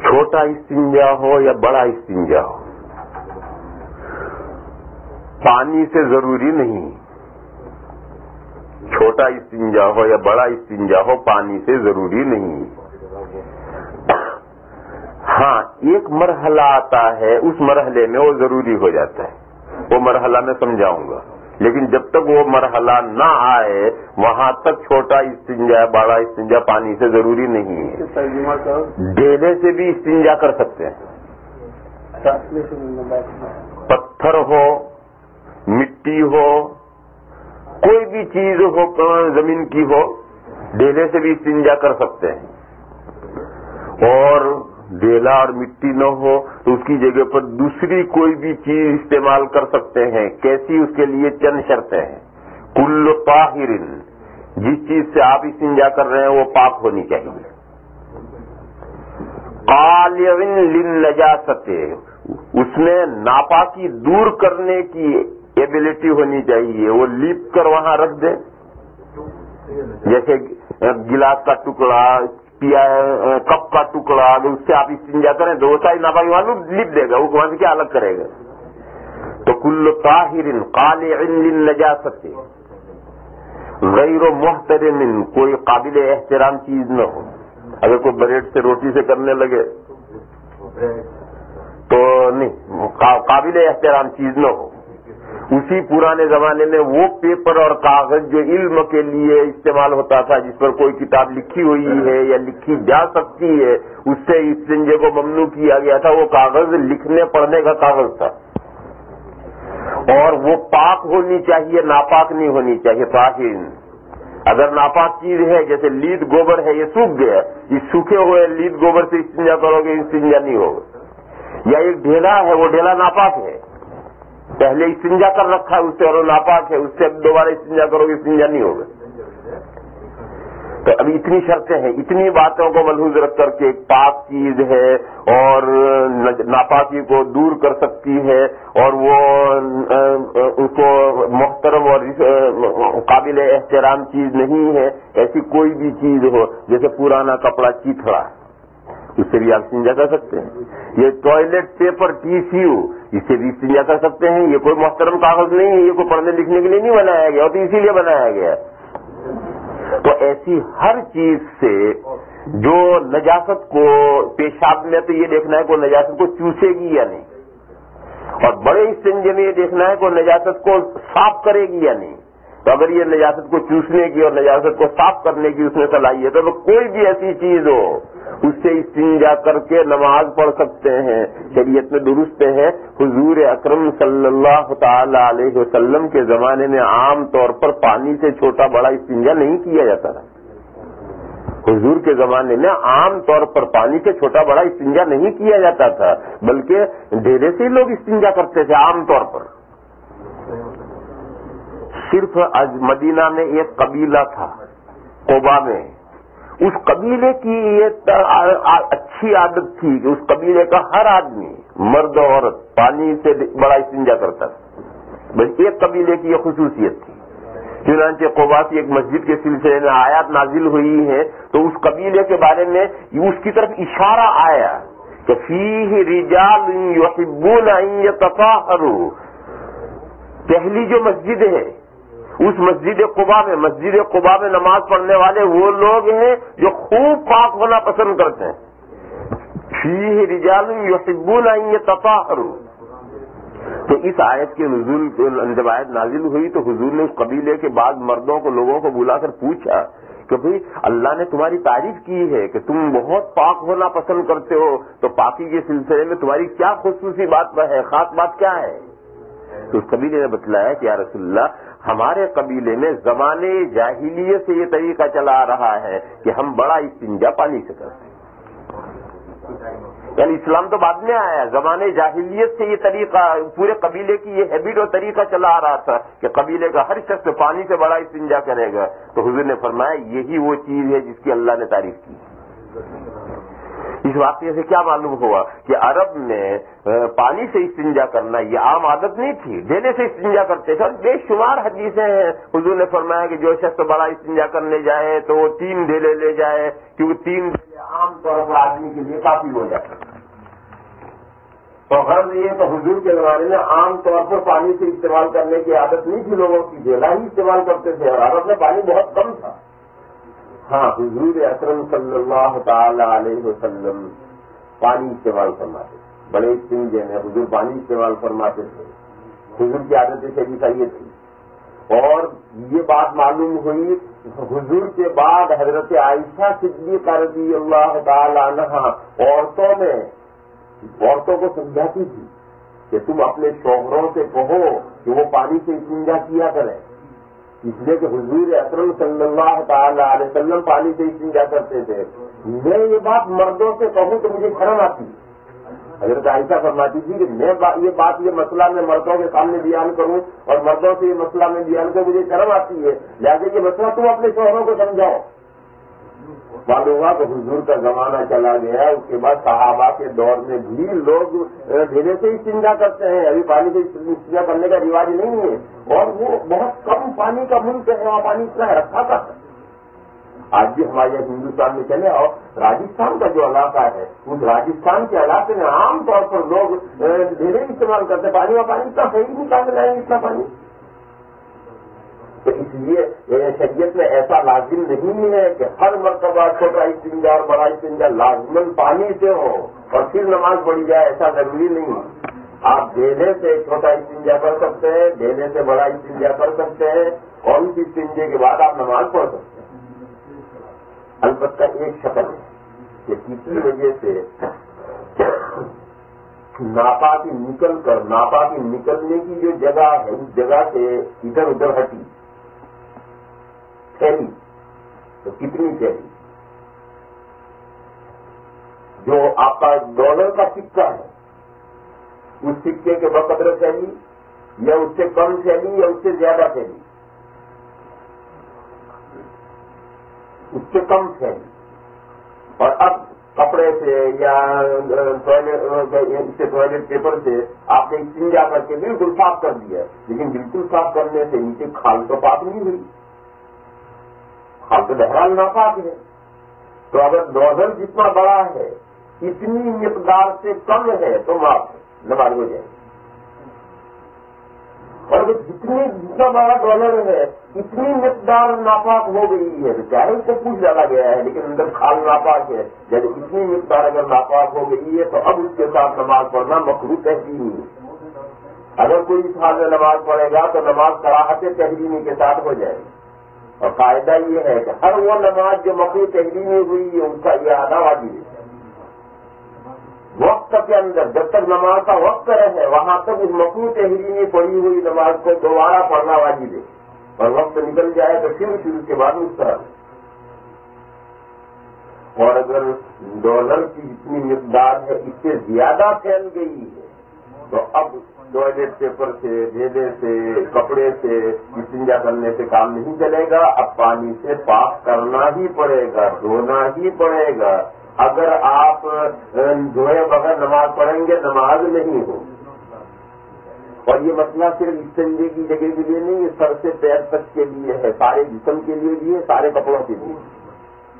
چھوٹا استنجا ہو یا بڑا استنجا ہو، پانی سے ضروری نہیں. چھوٹا استنجا ہو یا بڑا استنجا ہو، پانی سے ضروری نہیں. ہاں ایک مرحلہ آتا ہے، اس مرحلے میں وہ ضروری ہو جاتا ہے. وہ مرحلہ میں سمجھاؤں گا، لیکن جب تک وہ مرحلہ نہ آئے وہاں تک چھوٹا استنجا بڑا استنجا پانی سے ضروری نہیں ہے. ڈیلے سے بھی استنجا کر سکتے ہیں. پتھر ہو، مٹی ہو، کوئی بھی چیز ہو زمین کی ہو، ڈیلے سے بھی استنجا کر سکتے ہیں. اور ڈیلا اور مٹی نہ ہو تو اس کی جگہ پر دوسری کوئی بھی چیز استعمال کر سکتے ہیں. کیسی؟ اس کے لیے چند شرطیں ہیں. کل طاہر، جس چیز سے آپ استنجا کر رہے ہیں وہ پاک ہونی چاہیے. قالع للنجاست، اس میں ناپاکی دور کرنے کی ایبلٹی ہونی چاہیے. وہ لیپ کر وہاں رکھ دے، جیسے گلاس کا ٹکڑا، کپ کا ٹکڑا، اگر اس سے آپ استنجا کریں تو وہ ساری ناپاکی معلوم لپ دے گا، وہ وہاں سے کیا الگ کرے گا. تو کل طاہر قالع للنجاست غیر محترم، کوئی قابل احترام چیز نہ ہو. اگر کوئی بریڈ سے روٹی سے کرنے لگے تو نہیں، قابل احترام چیز نہ ہو. اسی پرانے زمانے میں وہ پیپر اور کاغذ جو علم کے لیے استعمال ہوتا تھا، جس پر کوئی کتاب لکھی ہوئی ہے یا لکھی جا سکتی ہے، اس سے استنجے کو ممنوع کیا گیا تھا. وہ کاغذ لکھنے پڑھنے کا کاغذ تھا، اور وہ پاک ہونی چاہیے، ناپاک نہیں ہونی چاہیے. طاہر، اگر ناپاک چیز ہے جیسے لید گوبر ہے، یہ سوکھ گیا، اس سوکھے ہوئے لید گوبر سے استنجا کرو گے، استنجا نہیں ہوگا. یا ایک ڈھیلا ہے، وہ ڈھیلا ناپاک ہے، پہلے استنجا کر رکھا ہے اس سے اور وہ ناپاک ہے، اس سے دوبارہ استنجا کرو گے، استنجا نہیں ہوگا. تو ابھی اتنی شرطیں ہیں. اتنی باتوں کو ملحوظ رکھ کر کے ایک پاک چیز ہے اور ناپاکی کو دور کر سکتی ہے، اور وہ اس کو محترم اور قابل احترام چیز نہیں ہے. ایسی کوئی بھی چیز ہو، جیسے پرانا کپڑا چیتھڑا، اس سے بھی آپ استنجا کر سکتے ہیں. یہ ٹوائلٹ پیپر ٹیشو، اس سے بھی استنجا کر سکتے ہیں. یہ کوئی محترم کاغذ نہیں ہے، یہ کوئی پڑھنے لکھنے کے لیے نہیں بنایا گیا، اور تو اسی لیے بنایا گیا. تو ایسی ہر چیز سے جو نجاست کو، پیشاب میں تو یہ دیکھنا ہے کہ نجاست کو چوسے گی یا نہیں، اور بڑے استنجے میں یہ دیکھنا ہے کہ نجاست کو صاف کرے گی یا نہیں. تو اگر یہ نجاست کو چوسنے کی اور نجاست کو صاف کرنے کی اس میں صلاحیت ہے تو کوئی بھی ایسی چیز ہو اس سے استنجا کر کے نماز پڑھ سکتے ہیں. شریعت میں درست ہے. حضور اکرم صلی اللہ تعالی علیہ وسلم کے زمانے میں عام طور پر پانی سے چھوٹا بڑا استنجا نہیں کیا جاتا تھا. حضور کے زمانے میں عام طور پر پانی سے چھوٹا بڑا استنجا نہیں کیا جاتا تھا، بلکہ ڈھیرے سے لوگ استنجا کرتے تھے عام طور پر. صرف مدینہ میں ایک قبیلہ تھا قبا میں، اس قبیلے کی یہ اچھی عادت تھی کہ اس قبیلے کا ہر آدمی، مرد و عورت، پانی سے بڑا استنجا کرتا تھا. بس ایک قبیلے کی یہ خصوصیت تھی. چنانچہ قبا کی ایک مسجد کے سلسلے میں آیات نازل ہوئی ہیں تو اس قبیلے کے بارے میں اس کی طرف اشارہ آیا کہ فیہ رجال یحبون ان یتطہروا. پہلی جو مسجد ہے اس مسجد قبا میں نماز پڑھنے والے وہ لوگ ہیں جو خوب پاک ہونا پسند کرتے ہیں. فیہ رجال یحبون ان یتطہروا. تو اس آیت کے نزول، جب آیت نازل ہوئی تو حضور نے اس قبیلے کے بعض مردوں کو، لوگوں کو بلا کر پوچھا کہ بھئی اللہ نے تمہاری تعریف کی ہے کہ تم بہت پاک ہونا پسند کرتے ہو، تو پاکی کے سلسلے میں تمہاری کیا خصوصی بات ہے، خاص بات کیا ہے؟ تو اس قبیلے نے بتلایا کہ یا رسول اللہ، ہمارے قبیلے میں زمانے جاہلیت سے یہ طریقہ چلا آ رہا ہے کہ ہم بڑا استنجا پانی سے کرتے ہیں. یعنی اسلام تو بعد میں آیا، زمانے جاہلیت سے یہ طریقہ، پورے قبیلے کی یہ ہیبٹ اور طریقہ چلا آ رہا تھا کہ قبیلے کا ہر شخص پانی سے بڑا استنجا کرے گا. تو حضور نے فرمایا یہی وہ چیز ہے جس کی اللہ نے تعریف کی. اس واقعے سے کیا معلوم ہوا کہ عرب میں پانی سے استنجا کرنا یہ عام عادت نہیں تھی، ڈھیلے سے استنجا کرتے تھے. اور بے شمار حدیثیں ہیں، حضور نے فرمایا کہ جو شخص بڑا استنجا کرنے جائے تو وہ 3 ڈھیلے لے جائے، کیونکہ 3 ڈھیلے عام عام طور پر آدمی کے لیے کافی ہو جاتا ہے. تو غرض یہ تو حضور کے زمانے میں عام طور پر پانی سے استعمال کرنے کی عادت نہیں تھی لوگوں کی, جیلا ہی استعمال کرتے تھے اور عرب میں پانی بہت کم تھا. ہاں حضور اکرم صلی اللہ تعالی علیہ وسلم پانی استعمال فرماتے تھے, بڑے استنجے میں حضور پانی استعمال فرماتے تھے. حضور کی عادت شریفہ یہ تھی. اور یہ بات معلوم ہوئی حضور کے بعد حضرت عائشہ صدیقہ رضی اللہ تعالی عنہا عورتوں کو سمجھاتی تھی کہ تم اپنے شوہروں سے کہو کہ وہ پانی سے استنجا کیا کریں, اس لیے کہ حضور اکرم صلی اللہ تعالی علیہ وسلم پانی سے استنجا کرتے تھے. میں یہ بات مردوں سے کہوں تو مجھے شرم آتی. حضرت عائشہ فرماتی تھی کہ میں یہ مسئلہ میں مردوں کے سامنے بیان کروں اور مردوں سے یہ مسئلہ میں بیان کروں مجھے شرم آتی ہے, لہٰذا یہ مسئلہ تم اپنے شوہروں کو سمجھاؤ. معلوم ہوا کہ حضور کا زمانہ چلا گیا, اس کے بعد صحابہ کے دور میں بھی لوگ ڈھیلے سے ہی استنجا کرتے ہیں, ابھی پانی سے استنجا کرنے کا رواج نہیں ہے. اور وہ بہت کم پانی کا ملک ہے, وہاں پانی اتنا رکھا تھا. آج بھی ہمارے ہندوستان میں چلے اور راجستھان کا جو علاقہ ہے اس راجستھان کے علاقے میں عام طور پر لوگ ڈھیلے استعمال کرتے ہیں. پانی اتنا صحیح نہیں نکال لائیں گے اتنا پانی. تو اس لیے شریعت میں ایسا لازم نہیں ہے کہ ہر مرتبہ چھوٹا استنجا اور بڑا استنجا لازمن پانی سے ہو اور پھر نماز پڑھی جائے, ایسا ضروری نہیں. آپ ڈھیلے سے چھوٹا استنجا کر سکتے ہیں, ڈھیلے سے بڑا استنجا کر سکتے ہیں اور اس استنجے کے بعد آپ نماز پڑھ سکتے ہیں. البتہ ایک شکل ہے کہ کسی وجہ سے ناپاکی نکلنے کی جو جگہ ہے اس جگہ سے ادھر ادھر ہٹی پھیلی تو کتنی پھیلی. جو آپ کا ڈالر کا سکہ ہے اس سکے کے بقدر پھیلی یا اس سے کم پھیلی یا اس سے زیادہ پھیلی. اس سے کم پھیلی اور اب کپڑے سے یا ٹوائلٹ پیپر سے آپ نے استنجا کر کے بالکل صاف کر دیا, لیکن بالکل صاف کرنے سے نیچے کھال تو پاک نہیں ہوئی, کھال تو بہرحال ناپاک ہے. تو اگر نوزل جتنا بڑا ہے اتنی مقدار سے کم ہے تو معاف ہے, نماز ہو جائے. اور اگر جتنا بڑا ڈالر ہے اتنی مقدار ناپاک ہو گئی ہے, چاہے اس کو پوچھ ڈالا گیا ہے لیکن اندر کھال ناپاک ہے, جب اتنی مقدار اگر ناپاک ہو گئی ہے تو اب اس کے ساتھ نماز پڑھنا مکروہ تحریمی ہے. اگر کوئی اس حال میں نماز پڑھے گا تو نماز کراہت تحریمی کے ساتھ ہو جائے گی. اور قاعدہ یہ ہے کہ ہر وہ نماز جو مکروہ تحریمی ہوئی ہے اس کا اعادہ واجب ہے. وقت کے اندر جب تک نماز کا وقت رہے وہاں تک اس مکروہ تحریمی پڑھی ہوئی نماز کو دوبارہ پڑھنا واجب ہے, اور وقت نکل جائے تو پھر اس کے بعد مستحب ہے. اور اگر ڈالر کی جتنی مقدار ہے اس سے زیادہ پھیل گئی ہے تو اب ٹوائلٹ پیپر سے, ڈھیلے سے, کپڑے سے استنجا کرنے سے کام نہیں چلے گا. اب پانی سے پاک کرنا ہی پڑے گا, دھونا ہی پڑے گا. اگر آپ دھوئے بغیر نماز پڑھیں گے نماز نہیں ہوگی. اور یہ مسئلہ صرف استنجے کی جگہ کے لیے نہیں, سر سے پیر تک کے لیے ہے, سارے جسم کے لیے بھی ہے, سارے کپڑوں کے لیے.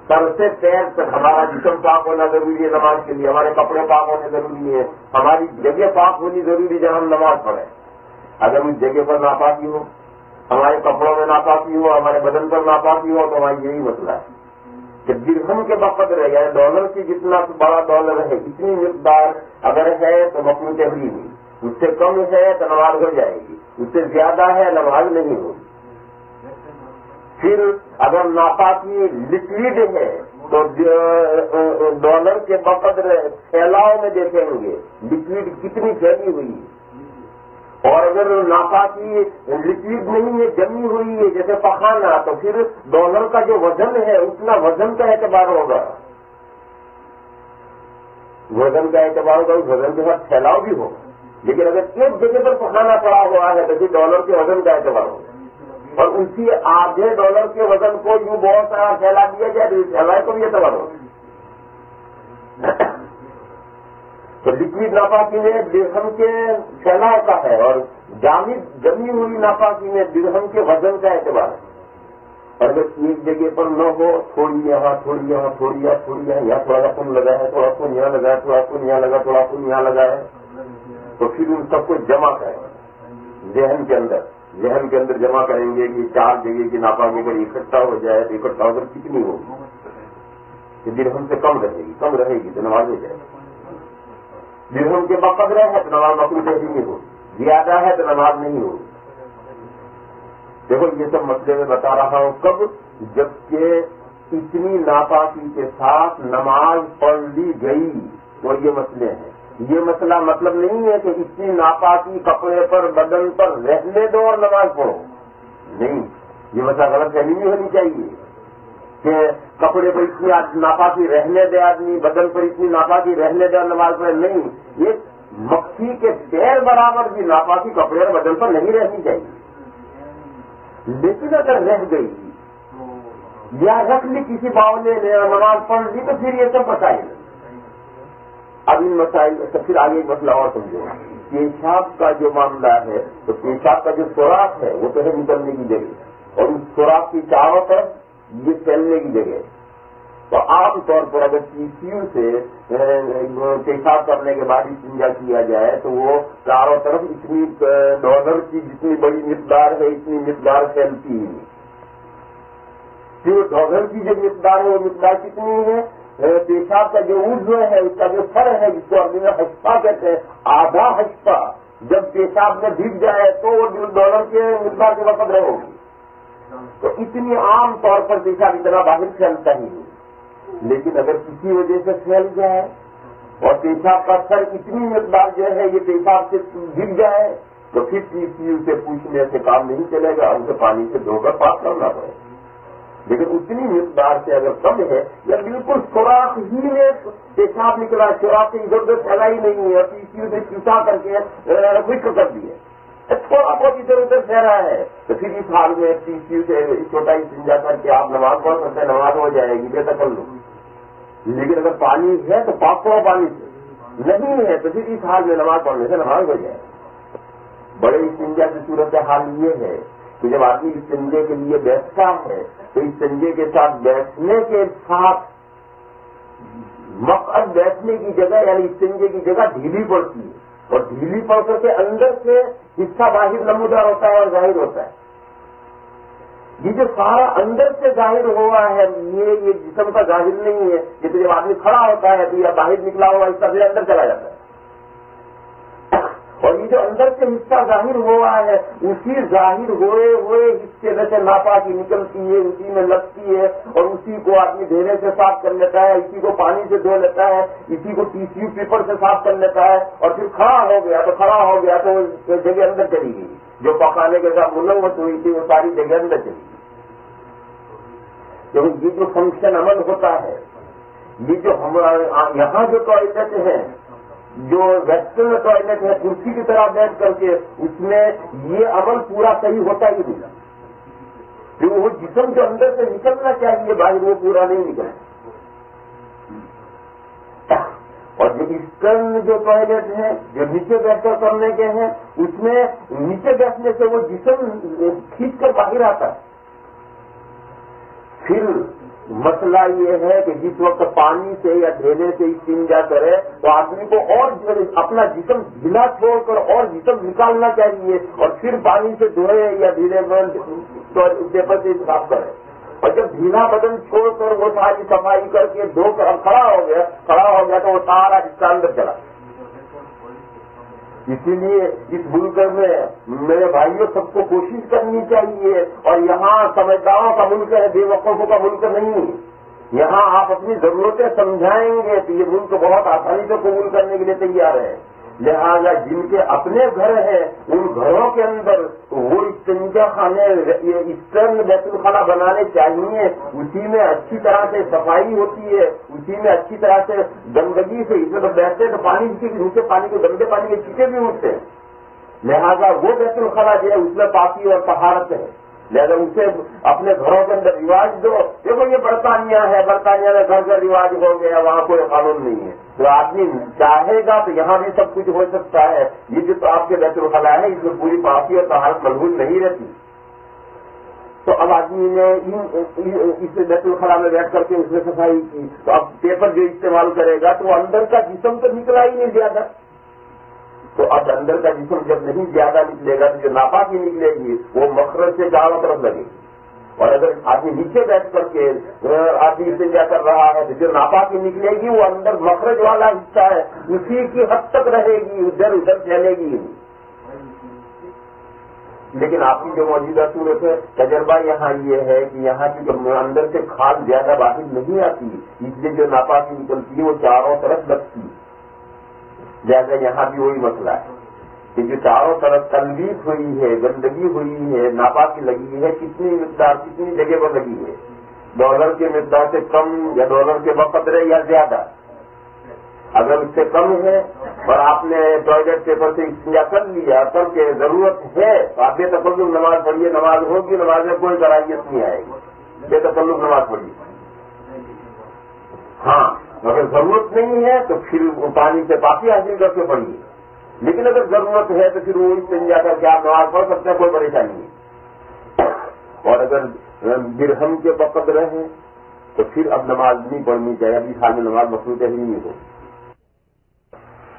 سر سے پیر تک ہمارا جسم پاک ہونا ضروری ہے نماز کے لیے, ہمارے کپڑے پاک ہونے ضروری ہے, ہماری جگہ پاک ہونی ضروری جہاں ہم نماز پڑھیں. اگر اس جگہ پر ناپاکی ہو, ہمارے کپڑوں میں ناپاکی ہو, ہمارے بدن پر ناپاکی ہو تو ہماری یہی مسئلہ ہے کہ درہم کے بقدر ہے, یعنی ڈالر کی جتنا بڑا ڈالر ہے اتنی مقدار اگر ہے تو مکروہ تحریمی, اس سے کم ہے تو نماز ہو جائے گی, اس سے زیادہ ہے نماز نہیں ہوگی. پھر اگر ناپاکی لکوڈ ہے تو ڈالر کے بقدر پھیلاؤ میں دیکھیں گے لکوڈ کتنی پھیلی ہوئی ہے. اور اگر ناپاکی لکوڈ نہیں ہے, جمی ہوئی ہے جیسے پخانا, تو پھر ڈالر کا جو وزن ہے اتنا وزن کا اعتبار ہوگا, وزن کا اعتبار ہوگا, اس وزن کے ساتھ پھیلاؤ بھی ہوگا. لیکن اگر ایک جگہ پر پخانا پڑا ہوا ہے تو پھر ڈالر کے وزن کا اعتبار ہوگا, اور اسی آدھے ڈالر کے وزن کو یوں بہت سارا پھیلا دیا جائے تو پھیلائے کو بھی اعتبار ہوگا. تو لکوڈ ناپاکی میں درہم کے پھیلاؤ کا ہے, اور جمی ہوئی ناپاکی میں درہم کے وزن کا اعتبار ہے. اور اگر ایک جگہ پر نہ ہو، تھوڑی یہاں تھوڑی یہاں تھوڑی یہاں تھوڑی یہاں تھوڑا سا پن لگا ہے، تھوڑا پن یہاں لگا ہے، تھوڑا پن یہاں لگا، تھوڑا پن یہاں لگا ہے، تو پھر ان سب کو جمع کریں ذہن کے اندر جمع کریں گے کہ 4 جگہ کی ناپاکی اگر اکٹھا ہو جائے تو اکٹھا ہو کر کتنی ہوگی؟ درہم سے کم رہے گی تو نماز ہو جائے گی، درہم کے بقدر ہے تو نماز مقروض نہیں ہوگی، زیادہ ہے تو نماز نہیں ہوگی۔ دیکھو یہ سب مسئلے میں بتا رہا ہوں کب، جبکہ اتنی ناپاکی کے ساتھ نماز پڑھ لی گئی تو یہ مسئلے ہیں۔ یہ مسئلہ مطلب نہیں ہے کہ اتنی ناپاکی کپڑے پر بدن پر رہنے دو اور نماز پڑھو، نہیں، یہ مسئلہ غلط فہمی نہیں ہونی چاہیے کہ کپڑے پر اتنی ناپاکی رہنے دے آدمی، بدن پر اتنی ناپاکی رہنے دے اور نماز پڑھے، نہیں، یہ مکھی کے پیر برابر بھی ناپاکی کپڑے اور بدن پر نہیں رہنی چاہیے۔ لیکن اگر رہ گئی یا رکھ لی کسی باولے نے اور نماز پڑھ لی تو پھر یہ سب مسائل۔ اب ان مسائل تو پھر آگے ایک مسئلہ اور سمجھو، پیشاب کا جو معاملہ ہے تو پیشاب کا جو سوراخ ہے وہ تو ہے نکلنے کی جگہ، اور اس سوراخ کی چاروں طرف یہ پھیلنے کی جگہ۔ تو عام طور پر اگر ٹیشو سے پیشاب کرنے کے بعد استنجا کیا جائے تو وہ چاروں طرف اتنی ڈالر کی جتنی بڑی مقدار ہے اتنی مقدار پھیلتی ہے۔ جو ڈالر کی جو مقدار ہے وہ مقدار کتنی ہے؟ پیشاب کا جو عضو ہے اس کا جو سر ہے جس کو اردو میں حشفہ کہتے ہیں، آدھا حشفہ جب پیشاب میں بھیگ جائے تو وہ ڈالر کے مقدار کے وقت ہوگی۔ تو اتنی عام طور پر پیشاب اتنا باہر پھیلتا ہی نہیں، لیکن اگر کسی وجہ سے پھیل جائے اور پیشاب کا سر اتنی مقدار جو ہے یہ پیشاب سے گر جائے تو پھر کسی سے پوچھنے سے کام نہیں چلے گا، اسے پانی سے دھو کر پاک کرنا پڑے گا۔ لیکن اتنی مقدار سے اگر کم ہے یا بالکل سوراخ ہی میں پیشاب نکلا، سوراخ سے ادھر ادھر پھیلا ہی نہیں ہے اور ٹیشو سے چوٹا کر کے خشک کر دیے، تھوڑا بہت ادھر ادھر پھیلا ہے تو پھر اس حال میں ٹیشو سے چھوٹا استنجا کر کے آپ نماز پڑھ سکتے ہیں، نماز ہو جائے گی بے تکلف۔ لیکن اگر پانی ہے تو پاک کرو پانی سے، نہیں ہے تو پھر اس حال میں نماز پڑھنے سے نماز ہو جائے۔ بڑے استنجا کی صورت حال یہ ہے کہ جب آدمی استنجے کے لیے بیٹھتا ہے تو استنجے کے ساتھ بیٹھنے کے ساتھ مقعد بیٹھنے کی جگہ یعنی استنجے کی جگہ ڈھیلی پڑتی ہے، اور ڈھیلی پڑ کر کے اندر سے حصہ باہر نمودار ہوتا ہے اور ظاہر ہوتا ہے۔ یہ جو سارا اندر سے ظاہر ہوا ہے یہ جسم کا ظاہر نہیں ہے، جیسے جب آدمی کھڑا ہوتا ہے تو یہ باہر نکلا ہوا حصہ پھر اندر چلا جاتا ہے، اور یہ جو اندر سے حصہ ظاہر ہوا ہے اسی ظاہر ہوئے حصے میں سے ناپاکی نکلتی ہے، اسی میں لگتی ہے، اور اسی کو آدمی دھونے سے صاف کر لیتا ہے، اسی کو پانی سے دھو لیتا ہے، اسی کو ٹیشو پیپر سے صاف کر لیتا ہے، اور پھر کھڑا ہو گیا تو وہ جگہ اندر چلی گئی، جو پکانے کے ساتھ ملوث ہوئی تھی وہ ساری جگہ اندر چلی گئی۔ کیونکہ یہ جو فنکشن عمل ہوتا ہے، یہ جو یہاں جو ٹوائلٹ ہیں، جو ویسٹرن ٹوائلٹ ہے کرسی کی طرح بیٹھ کر کے، اس میں یہ عمل پورا صحیح ہوتا ہی نہیں، کیونکہ وہ جسم جو اندر سے نکلنا چاہیے باہر وہ پورا نہیں نکلتا۔ اور جو ایسٹرن جو ٹوائلٹ ہیں جو نیچے بیٹھ کر کرنے کے ہیں اس میں نیچے بیٹھنے سے وہ جسم کھینچ کر باہر آتا ہے۔ پھر مسئلہ یہ ہے کہ جس وقت پانی سے یا ڈھیلے سے استنجا کرے تو آدمی کو اور اپنا جسم ڈھیلا چھوڑ کر اور جسم نکالنا چاہیے، اور پھر پانی سے دھوئے یا ڈھیلے پیپر سے صاف کرے، اور جب ڈھیلا بدن چھوڑ کر وہ ساری صفائی کر کے دھو کر اب کھڑا ہو گیا تو وہ سارا حصہ اندر چلا۔ اسی لیے اس ملک میں میرے بھائیوں سب کو کوشش کرنی چاہیے، اور یہاں سمجھداروں کا ملک ہے، بے وقوفوں کا ملک نہیں۔ یہاں آپ اپنی ضرورتیں سمجھائیں گے تو یہ ملک بہت آسانی سے قبول کرنے کے لیے تیار ہے۔ لہذا جن کے اپنے گھر ہیں ان گھروں کے اندر وہ استنجا خانے ایسٹرن بیت الخلا بنانے چاہیے، اسی میں اچھی طرح سے صفائی ہوتی ہے، اسی میں اچھی طرح سے گندگی سے اس میں تو بیٹھتے تو پانی کے نیچے پانی کو گندے پانی کے چھینٹے بھی اٹھتے ہیں، لہذا وہ بیت الخلا جو ہے اس میں پاکی اور طہارت ہے، لہذا اسے اپنے گھروں کے اندر رواج دو۔ دیکھو یہ برطانیہ ہے، برطانیہ میں گھر کا رواج ہو گیا، وہاں کوئی قانون نہیں ہے، تو آدمی چاہے گا تو یہاں بھی سب کچھ ہو سکتا ہے۔ یہ جو تو آپ کے بیت الخلا ہے اس میں پوری پاکی اور طہارت ملحوظ نہیں رہتی۔ تو اب آدمی نے اس بیت الخلاء میں بیٹھ کر کے اس نے صفائی کی، تو اب پیپر جو استعمال کرے گا تو وہ اندر کا جسم تو نکلا ہی نہیں زیادہ، تو اب اندر کا جسم جب نہیں زیادہ نکلے گا تو جو ناپاکی نکلے گی وہ مخرج سے چاروں طرف لگے گی، اور اگر آدمی نیچے بیٹھ کر کے آدمی استنجا کر رہا ہے تو جو ناپاکی نکلے گی وہ اندر مخرج والا حصہ ہے اسی کی حد تک رہے گی، ادھر ادھر پھیلے گی نہیں۔ لیکن آپ کی جو موجودہ صورت ہے تجربہ یہاں یہ ہے کہ یہاں کی اندر سے کھاد زیادہ باہر نہیں آتی، اس لیے جو ناپاکی نکلتی ہے وہ چاروں طرف لگتی ہے۔ لہٰذا یہاں بھی وہی مسئلہ ہے کہ جو چاروں طرف تلویث ہوئی ہے، گندگی ہوئی ہے، ناپاکی لگی ہے، کتنی مقدار کتنی جگہ پر لگی ہے، ڈالر کے مقدار سے کم یا ڈالر کے بقدر یا زیادہ؟ اگر اس سے کم ہے اور آپ نے ٹوائلٹ پیپر سے استنجا کر لیا کر کے ضرورت ہے تو آپ بے تکلف نماز پڑھیے، نماز ہوگی، نماز میں کوئی کراہیت نہیں آئے گی، بے تکلف نماز پڑھیے۔ ہاں اگر ضرورت نہیں ہے تو پھر پانی سے پاکی حاصل کر کے پڑھیے، لیکن اگر ضرورت ہے تو پھر وہ استنجا کر کے آپ نماز پڑھ سکتے ہیں، کوئی پریشانی نہیں۔ اور اگر درہم کے بقدر ہیں تو پھر اب نماز نہیں پڑھنی چاہیے، ابھی حال میں نماز مفروض ہی نہیں ہو۔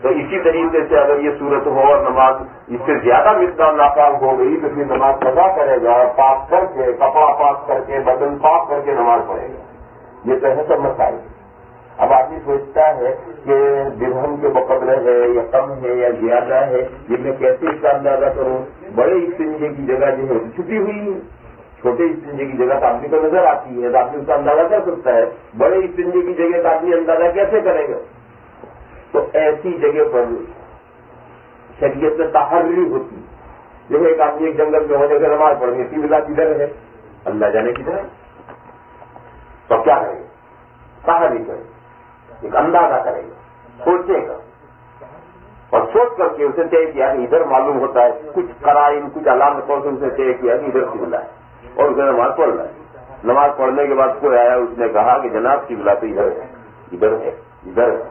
تو اسی طریقے سے اگر یہ صورت ہو اور نماز اس سے زیادہ مقدار ناکام ہو گئی تو پھر نماز قضا کرے گا، پاک کر کے، کپڑا پاک کر کے، بدن پاک کر کے نماز پڑھے گا۔ یہ تو ہے سب مسائل۔ اب آدمی سوچتا ہے کہ درہم کے بقدر ہے یا کم ہے یا زیادہ ہے، یہ میں کیسے اس کا اندازہ کروں؟ بڑے استنجے کی جگہ جو ہے چھپی ہوئی ہے، چھوٹے استنجے کی جگہ تو آدمی کو نظر آتی ہے تو آدمی اس کا اندازہ کر سکتا ہے، بڑے استنجے کی جگہ کا آدمی اندازہ کیسے کرے گا؟ تو ایسی جگہ پر شریعت میں تحری ہوتی، جب ایک آدمی ایک جنگل میں ہونے کا نماز پڑھیں گے، قبلہ کدھر ہے اللہ جانے کدھر ہے، تو کیا کرے گا؟ تحری کرے گا، ایک اندازہ کرے گا، سوچے گا، اور سوچ کر کے اسے طے کیا کہ ادھر معلوم ہوتا ہے، کچھ قرائن کچھ علامتوں سے اسے طے کیا کہ ادھر قبلہ ہے اور اسے نماز پڑھ رہا ہے۔ نماز پڑھنے کے بعد کوئی آیا، اس نے کہا کہ جناب قبلہ تو ادھر ہے، ادھر ہے، ادھر ہے،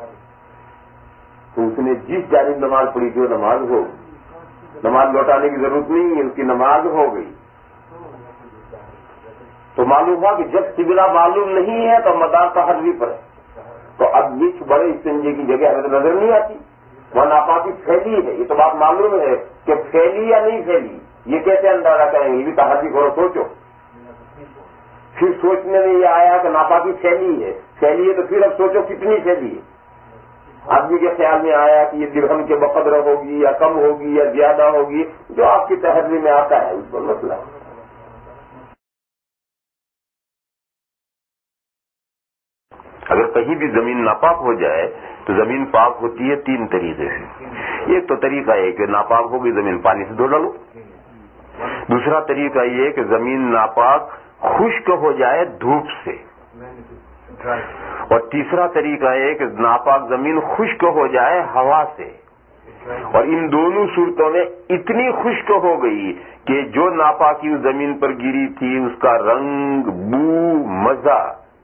تو اس نے جس جانب نماز پڑھی تھی وہ نماز ہو گئی، نماز لوٹانے کی ضرورت نہیں ہے، اس کی نماز ہو گئی۔ تو معلوم ہوا کہ جب قبلہ معلوم نہیں ہے تو مدار تحری پر ہے، تو اب یہ بڑے استنجے کی جگہ ہمیں نظر نہیں آتی، وہاں ناپاکی پھیلی ہے، یہ تو بات معلوم ہے کہ پھیلی یا نہیں پھیلی، یہ کیسے اندازہ کریں گے؟ یہ بھی تحری کرو، سوچو۔ پھر سوچنے میں یہ آیا کہ ناپاکی پھیلی ہے تو پھر اب سوچو کتنی پھیلی ہے۔ آدمی کے خیال میں آیا کہ یہ درہم کے بقدر ہوگی یا کم ہوگی یا زیادہ ہوگی، جو آپ کی تحری میں آتا ہے اس پر مسئلہ ہے۔ اگر کہیں بھی زمین ناپاک ہو جائے تو زمین پاک ہوتی ہے تین طریقے سے۔ ایک تو طریقہ ہے کہ ناپاک ہوگی زمین پانی سے دھو ڈالو، دوسرا طریقہ یہ کہ زمین ناپاک خشک ہو جائے دھوپ سے، اور تیسرا طریقہ ہے کہ ناپاک زمین خشک ہو جائے ہوا سے۔ اور ان دونوں صورتوں میں اتنی خشک ہو گئی کہ جو ناپاکی اس زمین پر گری تھی اس کا رنگ، بو، مزہ،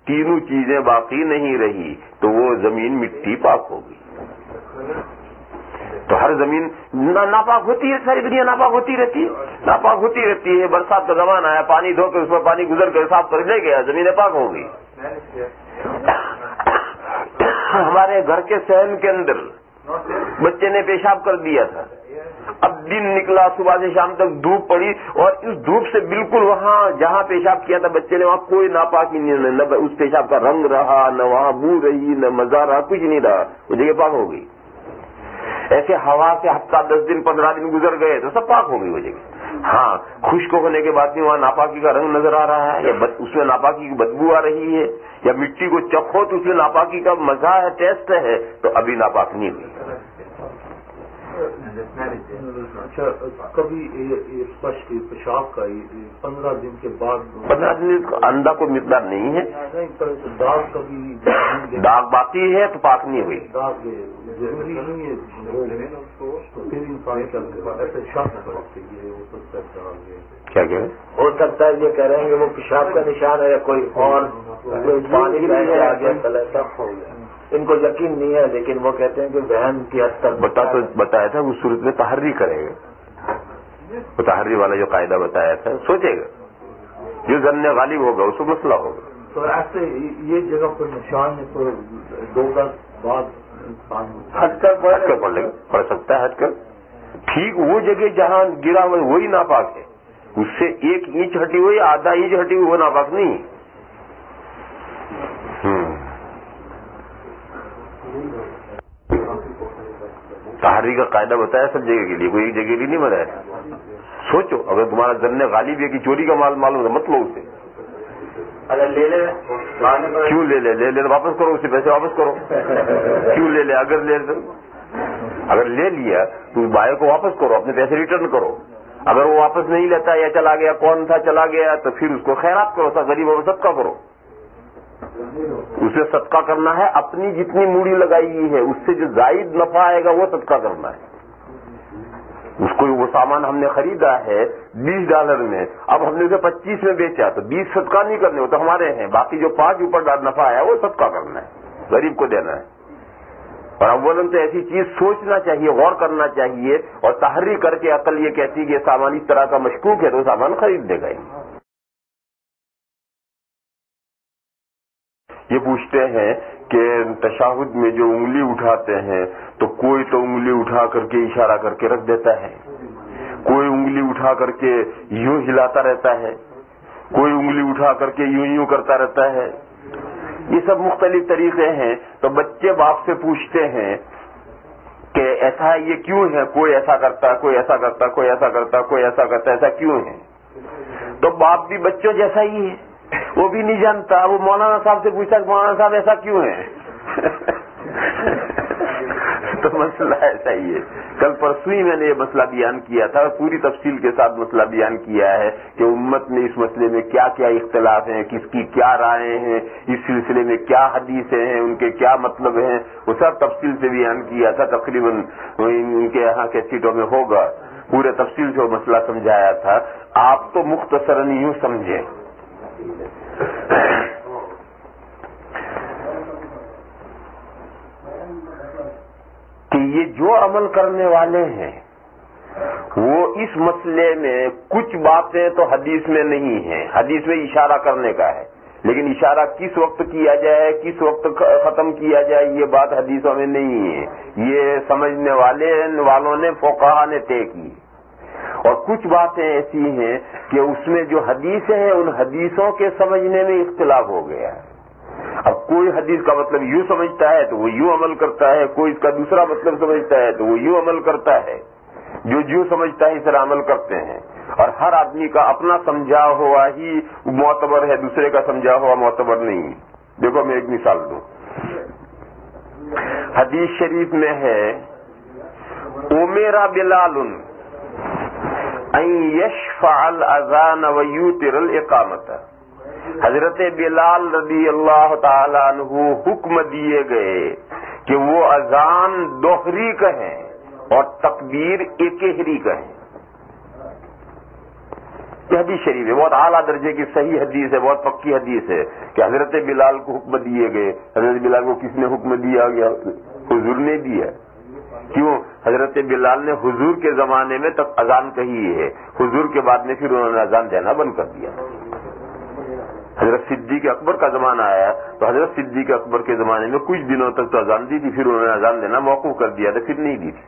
تینوں چیزیں باقی نہیں رہی تو وہ زمین مٹی پاک ہو گئی۔ تو ہر زمین ناپاک ہوتی ہے، ساری دنیا ناپاک ہوتی رہتی ہے، برسات کا زمانہ آیا، پانی دھو کے اس میں پانی گزر کے صاف کر لے گیا، زمینیں پاک ہو گئی۔ ہمارے گھر کے صحن کے اندر بچے نے پیشاب کر دیا تھا، اب دن نکلا، صبح سے شام تک دھوپ پڑی، اور اس دھوپ سے بالکل وہاں جہاں پیشاب کیا تھا بچے نے وہاں کوئی ناپاکی نہیں، نہ اس پیشاب کا رنگ رہا، نہ وہاں بو رہی، نہ مزہ رہا، کچھ نہیں رہا، وہ جگہ پاک ہو گئی۔ ایسے ہوا سے ہفتہ 10 دن 15 دن گزر گئے تو سب پاک ہو گئی وہ جگہ۔ ہاں خشک ہونے کے بعد بھی وہاں ناپاکی کا رنگ نظر آ رہا ہے، یا اس میں ناپاکی کی بدبو آ رہی ہے، یا مٹی کو چکھو تو اس میں ناپاکی کا مزہ ہے، ٹیسٹ ہے، تو ابھی ناپاک نہیں ہوئی۔ اچھا، کبھی پیشاب کا 15 دن کے بعد 15 دن کا اندھا کوئی مقدار نہیں ہے، داغ کبھی داغ باقی ہے تو پاک نہیں ہوئی، داغ ضروری نہیں ہے، تو پھر انسان ایسے شک کرتے یہ ہو سکتا ہے کیا کہ ہو سکتا ہے یہ کہہ رہے ہیں کہ وہ پیشاب کا نشان ہے یا کوئی اور پانی بہ کے آگے سب ہو گیا، ان کو یقین نہیں ہے، لیکن وہ کہتے ہیں کہ وہم کی حد تک بتایا تھا اس صورت میں تحری کرے گا، وہ تحری والا جو قاعدہ بتایا تھا سوچے گا، جو ظن غالب ہوگا اس کو مسئلہ ہوگا. تو ایسے یہ جگہ پر نشان ہے تو 2 گز بعد ہٹ کر پڑھ لے گا, پڑھ سکتا ہے ہٹ کر. ٹھیک وہ جگہ جہاں گرا ہوا وہی ناپاک ہے, اس سے 1 انچ ہٹی ہوئی, آدھا انچ ہٹی ہوئی, وہ ناپاک نہیں. طہارت کا قاعدہ بتایا سب جگہ کے لیے, کوئی ایک جگہ کے لیے نہیں بتایا. سوچو اگر تمہارا ظن غالب ہے کہ چوری کا مال معلوم ہے مت لو اسے. اگر لے لے کیوں لے لے واپس کرو, اسے پیسے واپس کرو. کیوں لے لے, اگر لے لیا تو بائر کو واپس کرو, اپنے پیسے ریٹرن کرو. اگر وہ واپس نہیں لیتا یا چلا گیا, کون تھا چلا گیا, تو پھر اس کو خیرات کرو, غریبوں کو صدقہ کرو. اسے صدقہ کرنا ہے اپنی جتنی موڑی لگائی ہوئی ہے, اس سے جو زائد نفع آئے گا وہ صدقہ کرنا ہے. اس کو وہ سامان ہم نے خریدا ہے $20 میں, اب ہم نے اسے 25 میں بیچا, تو 20 صدقہ نہیں کرنے, وہ تو ہمارے ہیں. باقی جو 5 اوپر نفع آیا وہ صدقہ کرنا ہے, غریب کو دینا ہے. اور اولاً تو ایسی چیز سوچنا چاہیے, غور کرنا چاہیے, اور تحری کر کے عقل یہ کہتی کہ سامان اس طرح کا مشکوک ہے تو سامان خرید دے گا. یہ پوچھتے ہیں کہ تشہد میں جو انگلی اٹھاتے ہیں تو کوئی تو انگلی اٹھا کر کے اشارہ کر کے رکھ دیتا ہے, کوئی انگلی اٹھا کر کے یوں ہلاتا رہتا ہے, کوئی انگلی اٹھا کر کے یوں کرتا رہتا ہے. یہ سب مختلف طریقے ہیں. تو بچے باپ سے پوچھتے ہیں کہ ایسا یہ کیوں ہے, کوئی ایسا کرتا, کوئی ایسا کرتا, کوئی ایسا کرتا, کوئی ایسا کرتا, ایسا کیوں ہے؟ تو باپ بھی بچوں جیسا ہی ہے, وہ بھی نہیں جانتا. وہ مولانا صاحب سے پوچھتا کہ مولانا صاحب ایسا کیوں ہے؟ تو مسئلہ ایسا ہی ہے. کل پرسوں ہی میں نے یہ مسئلہ بیان کیا تھا, پوری تفصیل کے ساتھ مسئلہ بیان کیا ہے کہ امت میں اس مسئلے میں کیا کیا اختلاف ہیں, کس کی کیا رائے ہیں, اس سلسلے میں کیا حدیثیں ہیں, ان کے کیا مطلب ہیں, وہ سب تفصیل سے بیان کیا تھا. تقریباً ان کے یہاں کیسٹوں میں ہوگا, پورے تفصیل سے وہ مسئلہ سمجھایا تھا. آپ تو مختصراً یوں سمجھیں کہ یہ جو عمل کرنے والے ہیں وہ اس مسئلے میں کچھ باتیں تو حدیث میں نہیں ہیں. حدیث میں اشارہ کرنے کا ہے, لیکن اشارہ کس وقت کیا جائے, کس وقت ختم کیا جائے, یہ بات حدیثوں میں نہیں ہے. یہ سمجھنے والوں نے, فقہا نے طے کی. اور کچھ باتیں ایسی ہیں کہ اس میں جو حدیثیں ہیں ان حدیثوں کے سمجھنے میں اختلاف ہو گیا ہے. اب کوئی حدیث کا مطلب یوں سمجھتا ہے تو وہ یوں عمل کرتا ہے, کوئی اس کا دوسرا مطلب سمجھتا ہے تو وہ یوں عمل کرتا ہے. جو سمجھتا ہے اس طرح عمل کرتے ہیں. اور ہر آدمی کا اپنا سمجھا ہوا ہی معتبر ہے, دوسرے کا سمجھا ہوا معتبر نہیں. دیکھو میں ایک مثال دوں. حدیث شریف میں ہے اُمِرَ بِلَالٌ ان یشفع الاذان ویوتر الاقامۃ. حضرت بلال رضی اللہ تعالی عنہ حکم دیے گئے کہ وہ اذان دوہری کہیں اور تکبیر اکہری کہیں. یہ حدیث شریف ہے, بہت اعلیٰ درجے کی صحیح حدیث ہے, بہت پکی حدیث ہے کہ حضرت بلال کو حکم دیے گئے. حضرت بلال کو کس نے حکم دیا گیا؟ حضور نے دیا. کیوں؟ حضرت بلال نے حضور کے زمانے میں تک اذان کہی ہے, حضور کے بعد میں پھر انہوں نے اذان دینا بند کر دیا. حضرت صدیق اکبر کا زمانہ آیا تو حضرت صدیق اکبر کے زمانے میں کچھ دنوں تک تو اذان دی تھی, پھر انہوں نے اذان دینا موقوف کر دیا تھا, پھر نہیں دی تھی,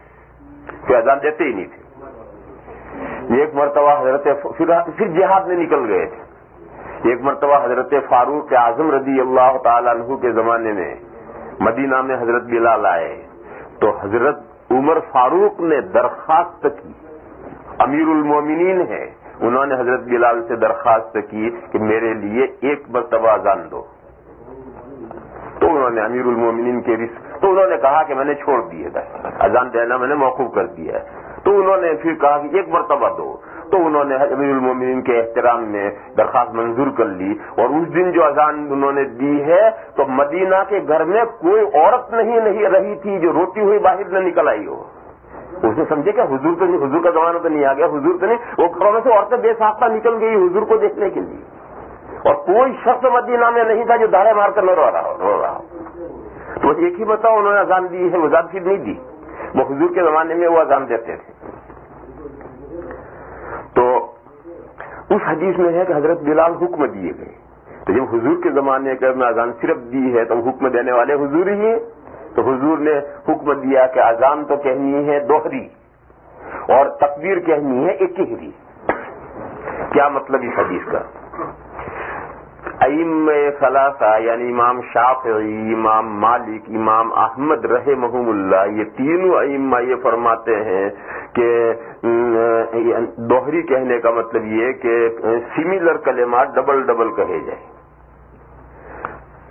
پھر اذان دیتے ہی نہیں تھے. ایک مرتبہ پھر جہاد میں نکل گئے تھے. ایک مرتبہ حضرت فاروق اعظم رضی اللہ تعالی عنہ کے زمانے میں مدینہ میں حضرت بلال آئے تو حضرت عمر فاروق نے درخواست کی, امیر المومنین ہے, انہوں نے حضرت بلال سے درخواست کی کہ میرے لیے ایک مرتبہ اذان دو. تو انہوں نے امیر المومنین کے تو انہوں نے کہا کہ میں نے چھوڑ دیے تھا, اذان دینا میں نے موقوف کر دیا ہے. تو انہوں نے پھر کہا کہ ایک مرتبہ دو. تو انہوں نے امیر المومنین کے احترام میں درخواست منظور کر لی. اور اس دن جو اذان انہوں نے دی ہے تو مدینہ کے گھر میں کوئی عورت نہیں رہی تھی جو روتی ہوئی باہر نہ نکل آئی ہو. اس نے سمجھے کہ حضور کا زمانہ تو نہیں آ گیا, حضور تو نہیں, وہ گھروں میں سے عورتیں بے ساختہ نکل گئی حضور کو دیکھنے کے لیے. اور کوئی شخص مدینہ میں نہیں تھا جو دھارے مار کر نہ رو رہا ہو. تو ایک ہی بتاؤ انہوں نے اذان دی ہے, وہ اذان پھر نہیں دی. وہ حضور کے زمانے میں وہ اذان دیتے تھے. تو اس حدیث میں ہے کہ حضرت بلال حکم دیے گئے. تو جب حضور کے زمانے کے میں اذان صرف دی ہے تو حکم دینے والے حضور ہی ہیں. تو حضور نے حکم دیا کہ اذان تو کہنی ہے دوہری اور تکبیر کہنی ہے اکہری. کیا مطلب اس حدیث کا؟ ائمہ ثلاثہ یعنی امام شافعی، امام مالک، امام احمد رحمہم اللہ، یہ تینوں ائمہ یہ فرماتے ہیں کہ دوہری کہنے کا مطلب یہ کہ سملر کلمات ڈبل ڈبل کہے جائیں.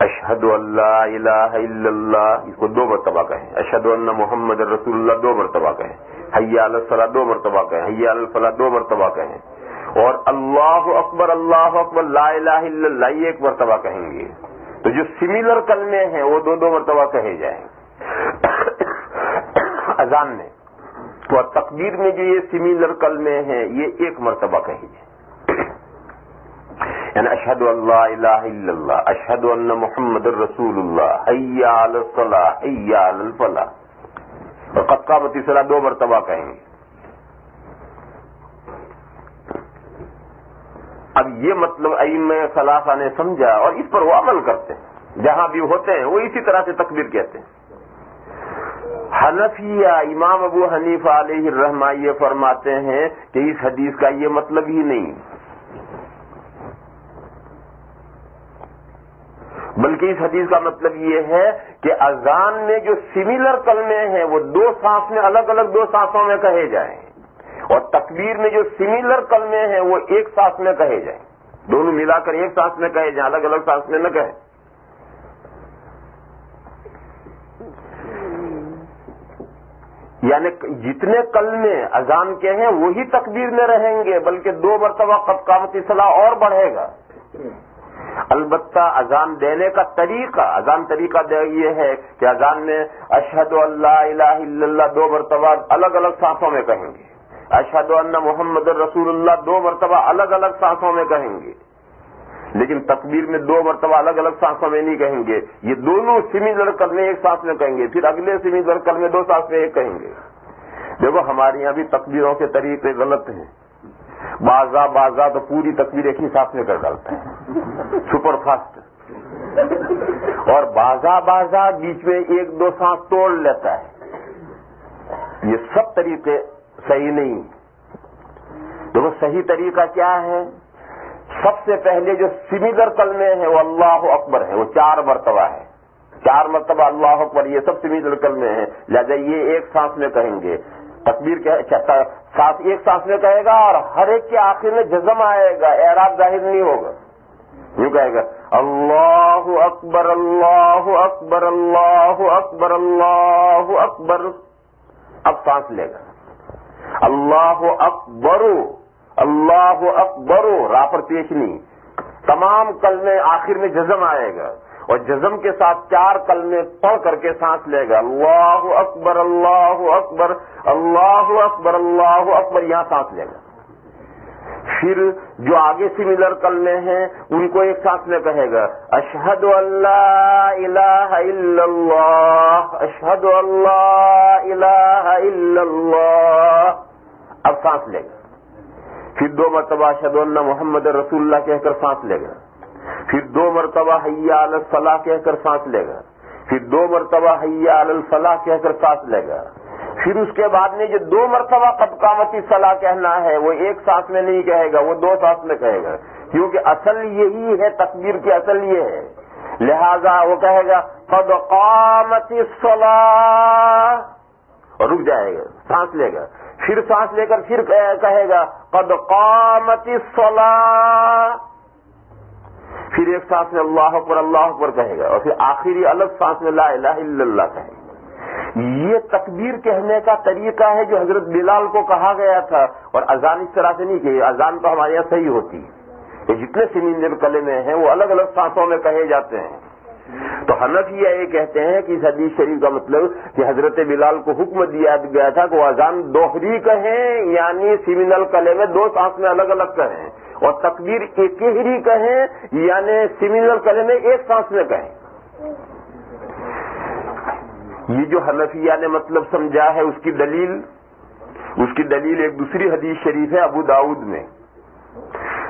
اشہد ان لا الہ الا اللہ اس کو 2 مرتبہ کہیں، اشہد ان محمد رسول اللہ 2 مرتبہ کہیں، حی علی الصلاۃ 2 مرتبہ کہیں، حی علی الفلاح 2 مرتبہ کہیں، اور اللہ اکبر لا الہ الا اللہ یہ 1 مرتبہ کہیں گے. تو جو سملر کلمے ہیں وہ 2 مرتبہ کہے جائیں اذان میں. تو تکبیر میں جو یہ سملر کلمے ہیں یہ 1 مرتبہ کہے جائیں. یعنی اشہد ان لا الہ الا اللہ، اشہد ان محمد رسول اللہ، حی علی الصلاح، حی علی الفلاح، اور قد قامت الصلاۃ 2 مرتبہ کہیں گے. اب یہ مطلب ائمہ ثلاثہ نے سمجھا اور اس پر وہ عمل کرتے ہیں. جہاں بھی ہوتے ہیں وہ اسی طرح سے تکبیر کہتے ہیں. حنفیہ امام ابو حنیفہ علیہ الرحمہ یہ فرماتے ہیں کہ اس حدیث کا یہ مطلب ہی نہیں، بلکہ اس حدیث کا مطلب یہ ہے کہ اذان میں جو سملر کلمے ہیں وہ 2 سانس میں الگ الگ 2 سانسوں میں کہے جائیں، اور تکبیر میں جو سملر کلمے ہیں وہ 1 سانس میں کہے جائیں. دونوں ملا کر 1 سانس میں کہے جائیں، الگ الگ سانس میں نہ کہیں. یعنی جتنے کلمے اذان کے ہیں وہی تکبیر میں رہیں گے، بلکہ 2 مرتبہ قد قامت الصلاۃ اور بڑھے گا. البتہ اذان دینے کا طریقہ یہ ہے کہ اذان میں اشہد ان لا الہ الا اللہ 2 مرتبہ الگ الگ سانسوں میں کہیں گے، اشہد ان محمد رسول اللہ 2 مرتبہ الگ الگ سانسوں میں کہیں گے. لیکن تکبیر میں 2 مرتبہ الگ الگ سانسوں میں نہیں کہیں گے. یہ دونوں سملر کلمے 1 سانس میں کہیں گے، پھر اگلے سملر کلمے 2 سانس میں 1 کہیں گے. دیکھو ہمارے یہاں بھی تکبیروں کے طریقے غلط ہیں. بازا تو پوری تکبیر ایک ہی سانس میں کر ڈالتا ہے، سپر فاسٹ. اور بازا بیچ میں 1-2 سانس توڑ لیتا ہے. یہ سب طریقے صحیح نہیں. دیکھو صحیح طریقہ کیا ہے؟ سب سے پہلے جو سملر کلمے ہیں وہ اللہ اکبر ہے، وہ 4 مرتبہ ہے. 4 مرتبہ اللہ اکبر، یہ سب سملر کلمے ہیں، لہذا یہ 1 سانس میں کہیں گے. تکبیر ساتھ 1 سانس میں کہے گا اور ہر ایک کے آخر میں جزم آئے گا، اعراب ظاہر نہیں ہوگا. یوں کہے گا اللہ اکبر اللہ اکبر اللہ اکبر اللہ اکبر. اب سانس لے گا اللہ اکبر اللہ اکبر، راہ پر پیش نہیں. تمام کلمے آخر میں جزم آئے گا اور جزم کے ساتھ 4 کلمے پڑھ کر کے سانس لے گا اللہ اکبر اللہ اکبر اللہ اکبر اللہ اکبر، یہاں سانس لے گا. پھر جو آگے سملر کلمے ہیں ان کو 1 سانس میں کہے گا اشہد ان لا الہ الا اللہ، اشہد ان لا الہ الا اللہ. اب سانس لے گا. پھر 2 مرتبہ اشہد ان محمد رسول اللہ کہہ کر سانس لے گا. پھر 2 مرتبہ حی علی الصلاح کہہ کر سانس لے گا. پھر 2 مرتبہ حی علی الفلاح کہہ کر سانس لے گا. پھر اس کے بعد میں جو 2 مرتبہ قد قامت الصلاۃ کہنا ہے وہ 1 سانس میں نہیں کہے گا، وہ 2 سانس میں کہے گا، کیونکہ اصل یہی ہے، تکبیر کی اصل یہ ہے. لہذا وہ کہے گا قد قامت الصلاۃ اور رک جائے گا، سانس لے گا. پھر سانس لے کر پھر کہے گا قد قامت الصلاۃ. پھر 1 سانس میں اللہ اکبر کہے گا اور پھر آخری الگ سانس میں لا الہ الا اللہ کہے گا. یہ تکبیر کہنے کا طریقہ ہے جو حضرت بلال کو کہا گیا تھا. اور اذان اس طرح سے نہیں کہ اذان تو ہمارے یہاں صحیح ہوتی ہے کہ جتنے سملر کلمے ہیں وہ الگ الگ سانسوں میں کہے جاتے ہیں. تو حنفیہ یہ کہتے ہیں کہ اس حدیث شریف کا مطلب کہ حضرت بلال کو حکم دیا گیا تھا کہ وہ اذان دوہری کہیں، یعنی سملر کلمے 2 سانس میں الگ الگ کہیں، اور تکبیر اکہری کہیں یعنی سملر کلمے 1 سانس میں کہیں. یہ جو حنفیہ نے مطلب سمجھا ہے اس کی دلیل ایک دوسری حدیث شریف ہے ابو داؤد میں.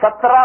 17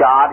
4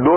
2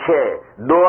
6, 2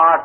8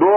2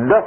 10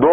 2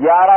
11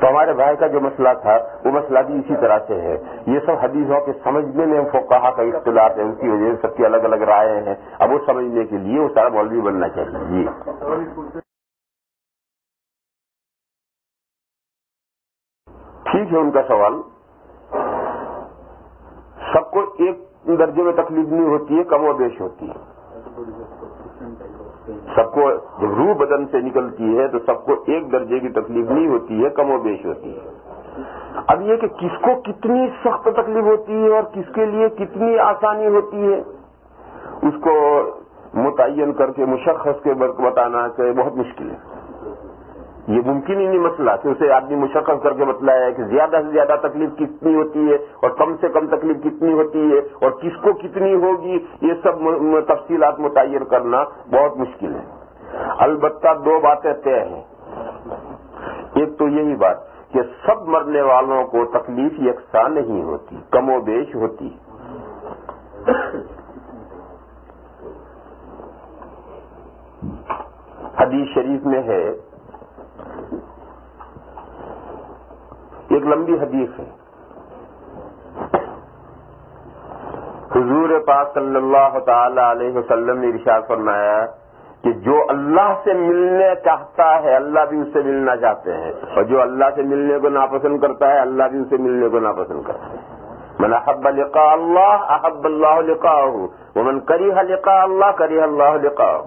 تو ہمارے بھائی کا جو مسئلہ تھا وہ مسئلہ بھی اسی طرح سے ہے. یہ سب حدیثوں کے سمجھنے میں فقہا کا اختلاف ہے, ان کی وجہ سے سب کی الگ الگ رائے ہیں. اب وہ سمجھنے کے لیے وہ سارا مولوی بننا چاہیے. جی ٹھیک ہے, ان کا سوال. سب کو ایک درجے میں تکلیف نہیں ہوتی ہے, کم و بیش ہوتی ہے. سب کو جب روح بدن سے نکلتی ہے تو سب کو ایک درجے کی تکلیف نہیں ہوتی ہے, کم و بیش ہوتی ہے. اب یہ کہ کس کو کتنی سخت تکلیف ہوتی ہے اور کس کے لیے کتنی آسانی ہوتی ہے, اس کو متعین کر کے مشخص کے بتانا کہ بہت مشکل ہے. یہ ممکن ہی نہیں مسئلہ کہ اسے آدمی مشخص کر کے بتلایا کہ زیادہ سے زیادہ تکلیف کتنی ہوتی ہے اور کم سے کم تکلیف کتنی ہوتی ہے اور کس کو کتنی ہوگی. یہ سب تفصیلات متعین کرنا بہت مشکل ہے. البتہ دو باتیں طے ہیں. ایک تو یہی بات کہ سب مرنے والوں کو تکلیف یکساں نہیں ہوتی, کم و بیش ہوتی. حدیث شریف میں ہے, ایک لمبی حدیث ہے, حضور پاک صلی اللہ تعالی علیہ وسلم نے ارشاد فرمایا کہ جو اللہ سے ملنے چاہتا ہے اللہ بھی اس سے ملنا چاہتے ہیں, اور جو اللہ سے ملنے کو ناپسند کرتا ہے اللہ بھی اسے ملنے کو ناپسند کرتا ہے. من احب لقاء اللہ احب اللہ لقاءہ ومن کرہ لقاء اللہ کرہ اللہ لقاءہ.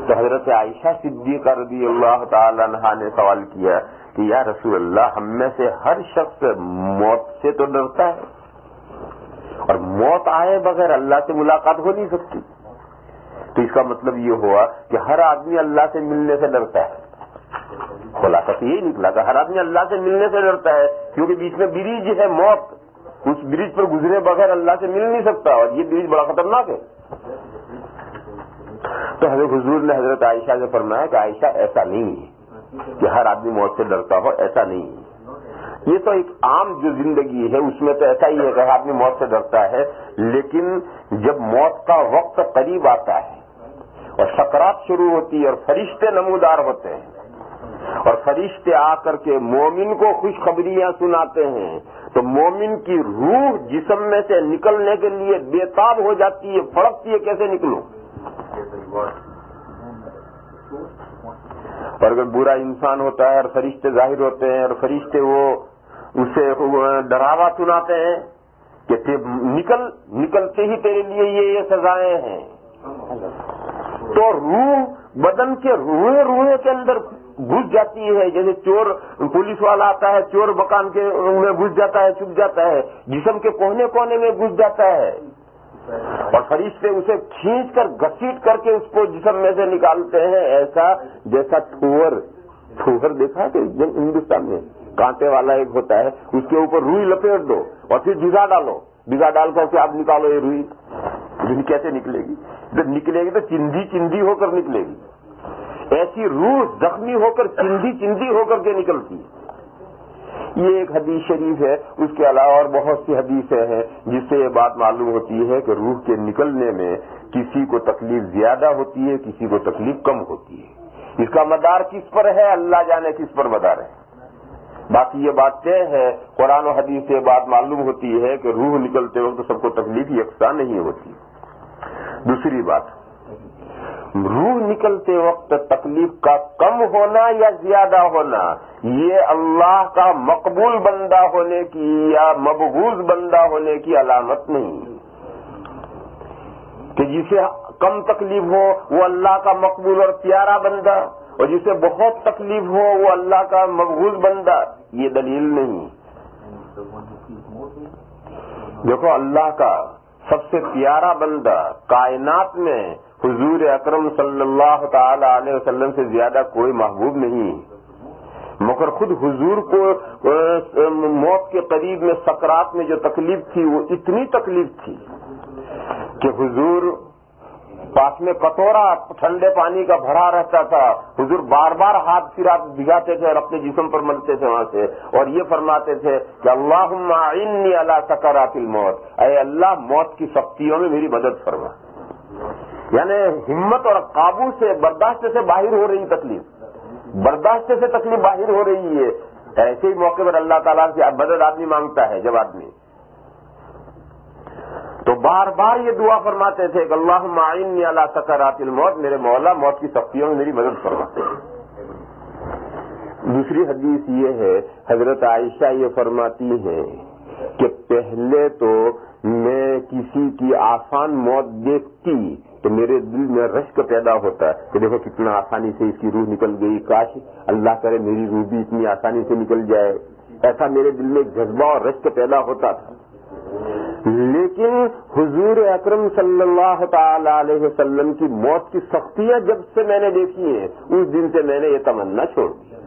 تو حضرت عائشہ صدیقہ رضی اللہ تعالی عنہا نے سوال کیا کہ یا رسول اللہ, ہم میں سے ہر شخص موت سے تو ڈرتا ہے اور موت آئے بغیر اللہ سے ملاقات ہو نہیں سکتی. تو اس کا مطلب یہ ہوا کہ ہر آدمی اللہ سے ملنے سے ڈرتا ہے. خلاصہ تو یہی نکلا کہ ہر آدمی اللہ سے ملنے سے ڈرتا ہے, کیونکہ بیچ میں بریج ہے موت, اس بریج پر گزرے بغیر اللہ سے مل نہیں سکتا, اور یہ بریج بڑا خطرناک ہے. تو حضرت حضور نے حضرت عائشہ سے فرمایا کہ عائشہ ایسا نہیں ہے کہ ہر آدمی موت سے ڈرتا ہو, ایسا نہیں ہے. یہ تو ایک عام جو زندگی ہے اس میں تو ایسا ہی ہے کہ ہر آدمی موت سے ڈرتا ہے, لیکن جب موت کا وقت قریب آتا ہے اور سکرات شروع ہوتی ہے اور فرشتے نمودار ہوتے ہیں اور فرشتے آ کر کے مومن کو خوشخبریاں سناتے ہیں, تو مومن کی روح جسم میں سے نکلنے کے لیے بے تاب ہو جاتی ہے, پھڑکتی ہے کیسے نکلوں. اور اگر برا انسان ہوتا ہے اور فرشتے ظاہر ہوتے ہیں اور فرشتے وہ اسے ڈراوا سناتے ہیں کہ نکلتے ہی تیرے لیے یہ سزائیں ہیں, تو روح بدن کے روئے کے اندر گھس جاتی ہے. جیسے چور پولیس والا آتا ہے, چور مکان کے میں گھس جاتا ہے, چھپ جاتا ہے, جسم کے کونے کونے میں گھس جاتا ہے, اور فرشتے اسے کھینچ کر گھسیٹ کر کے اس کو جسم میں سے نکالتے ہیں. ایسا جیسا تھوور دیکھا ہے کہ ہندوستان میں کانٹے والا ایک ہوتا ہے, اس کے اوپر روئی لپیٹ دو اور پھر بھگا ڈالو, بھگا ڈال کر کے آپ نکالو یہ روئی, کیسے نکلے گی؟ جب نکلے گی تو چندی ہو کر نکلے گی. ایسی روح زخمی ہو کر چندی ہو کر کے نکلتی ہے. یہ ایک حدیث شریف ہے. اس کے علاوہ اور بہت سی حدیثیں ہیں جس سے یہ بات معلوم ہوتی ہے کہ روح کے نکلنے میں کسی کو تکلیف زیادہ ہوتی ہے, کسی کو تکلیف کم ہوتی ہے. اس کا مدار کس پر ہے اللہ جانے کس پر مدار ہے. باقی یہ بات طے ہے, قرآن و حدیث سے بات معلوم ہوتی ہے کہ روح نکلتے وقت سب کو تکلیف یکساں نہیں ہوتی. دوسری بات, روح نکلتے وقت تکلیف کا کم ہونا یا زیادہ ہونا یہ اللہ کا مقبول بندہ ہونے کی یا مبغوض بندہ ہونے کی علامت نہیں کہ جسے کم تکلیف ہو وہ اللہ کا مقبول اور پیارا بندہ, اور جسے بہت تکلیف ہو وہ اللہ کا مبغوض بندہ. یہ دلیل نہیں. دیکھو, اللہ کا سب سے پیارا بندہ کائنات میں حضور اکرم صلی اللہ تعالی علیہ وسلم سے زیادہ کوئی محبوب نہیں, مگر خود حضور کو موت کے قریب میں سکرات میں جو تکلیف تھی وہ اتنی تکلیف تھی کہ حضور پاس میں کٹورا ٹھنڈے پانی کا بھرا رہتا تھا, حضور بار بار ہاتھ پھرا بھگاتے تھے اور اپنے جسم پر ملتے تھے وہاں سے, اور یہ فرماتے تھے کہ اللہم اعنی علی سکرات الموت, اے اللہ موت کی سختیوں میں میری مدد فرما. یعنی ہمت اور قابو سے, برداشت سے باہر ہو رہی تکلیف, برداشت سے تکلیف باہر ہو رہی ہے, ایسے ہی موقع پر اللہ تعالیٰ سے مدد آدمی مانگتا ہے جب آدمی تو بار بار یہ دعا فرماتے تھے کہ اللہم اعنی علی سکرات الموت، میرے مولا موت کی سختیوں میں میری مدد فرما۔ دوسری حدیث یہ ہے، حضرت عائشہ یہ فرماتی ہیں کہ پہلے تو میں کسی کی آسان موت دیکھتی تو میرے دل میں رشک پیدا ہوتا کہ دیکھو کتنا آسانی سے اس کی روح نکل گئی، کاش اللہ کرے میری روح بھی اتنی آسانی سے نکل جائے، ایسا میرے دل میں جذبہ اور رشک پیدا ہوتا تھا۔ لیکن حضور اکرم صلی اللہ تعالی علیہ وسلم کی موت کی سختیاں جب سے میں نے دیکھی ہیں اس دن سے میں نے یہ تمنا چھوڑ دی،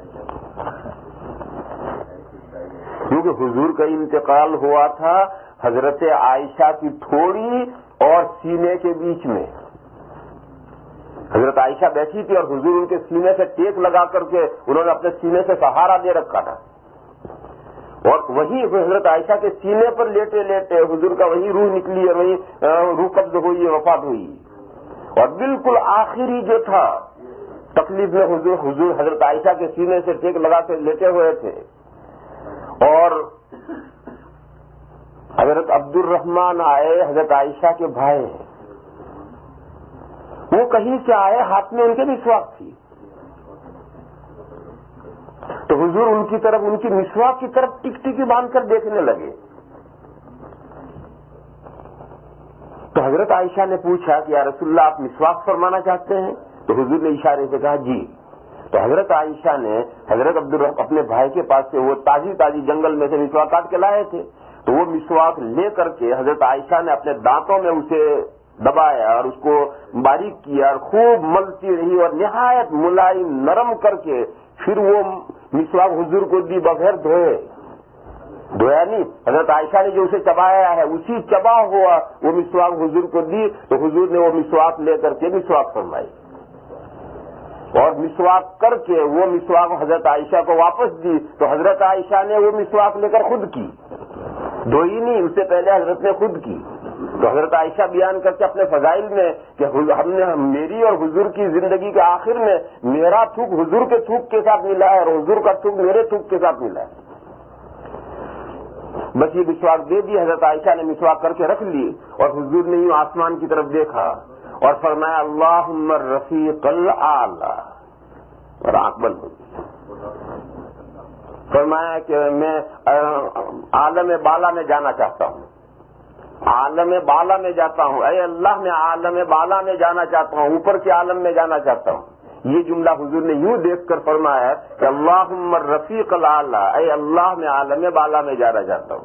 کیونکہ حضور کا انتقال ہوا تھا حضرت عائشہ کی تھوڑی اور سینے کے بیچ میں۔ حضرت عائشہ بیٹھی تھی اور حضور ان کے سینے سے ٹیک لگا کر کے انہوں نے اپنے سینے سے سہارا دے رکھا تھا، اور وہی حضرت عائشہ کے سینے پر لیٹے لیٹے حضور کا وہی روح نکلی اور وہی روح قبض ہوئی، وفات ہوئی۔ اور بالکل آخری جو تھا تکلیف میں حضور حضرت عائشہ کے سینے سے ٹیک لگا کے لیٹے ہوئے تھے، اور حضرت عبد الرحمن آئے، حضرت عائشہ کے بھائی ہیں، وہ کہیں سے آئے، ہاتھ میں ان کے مسواک تھی، تو حضور ان کی طرف، ان کی مسواک کی طرف ٹک ٹکی باندھ کر دیکھنے لگے۔ تو حضرت عائشہ نے پوچھا کہ یا رسول اللہ آپ مسواک فرمانا چاہتے ہیں؟ تو حضور نے اشارے سے کہا جی۔ تو حضرت عائشہ نے حضرت اپنے بھائی کے پاس سے وہ تازی جنگل میں سے مسواک کاٹ کے لائے تھے، تو وہ مسواک لے کر کے حضرت عائشہ نے اپنے دانتوں میں اسے دبایا اور اس کو باریک کیا اور خوب ملتی رہی اور نہایت ملائم نرم کر کے پھر وہ مسواک حضور کو دی بغیر دھویا نہیں، حضرت عائشہ نے جو اسے چبایا ہے اسی چبا ہوا وہ مسواک حضور کو دی، تو حضور نے وہ مسواک لے کر کے مسواک فرمائی اور مسواک کر کے وہ مسواک حضرت عائشہ کو واپس دی، تو حضرت عائشہ نے وہ مسواک لے کر خود کی، دھوئی نہیں، اس سے پہلے حضرت نے خود کی۔ تو حضرت عائشہ بیان کرتے اپنے فضائل میں کہ میری اور حضور کی زندگی کے آخر میں میرا تھوک حضور کے تھوک کے ساتھ ملا ہے اور حضور کا تھوک میرے تھوک کے ساتھ ملا ہے۔ بس یہ مسواک دے دی، حضرت عائشہ نے مسواک کر کے رکھ لی اور حضور نے یوں آسمان کی طرف دیکھا اور فرمایا اللہم الرفیق الاعلی، اور آنکھ بند ہو گئی۔ فرمایا کہ میں عالم بالا میں جانا چاہتا ہوں، عالم بالا میں جاتا ہوں، اے اللہ میں عالم بالا میں جانا چاہتا ہوں، اوپر کے عالم میں جانا چاہتا ہوں۔ یہ جملہ حضور نے یوں دیکھ کر فرمایا کہ اللہم الرفیق الاعلی، اے اللہ میں عالم بالا میں جانا چاہتا ہوں،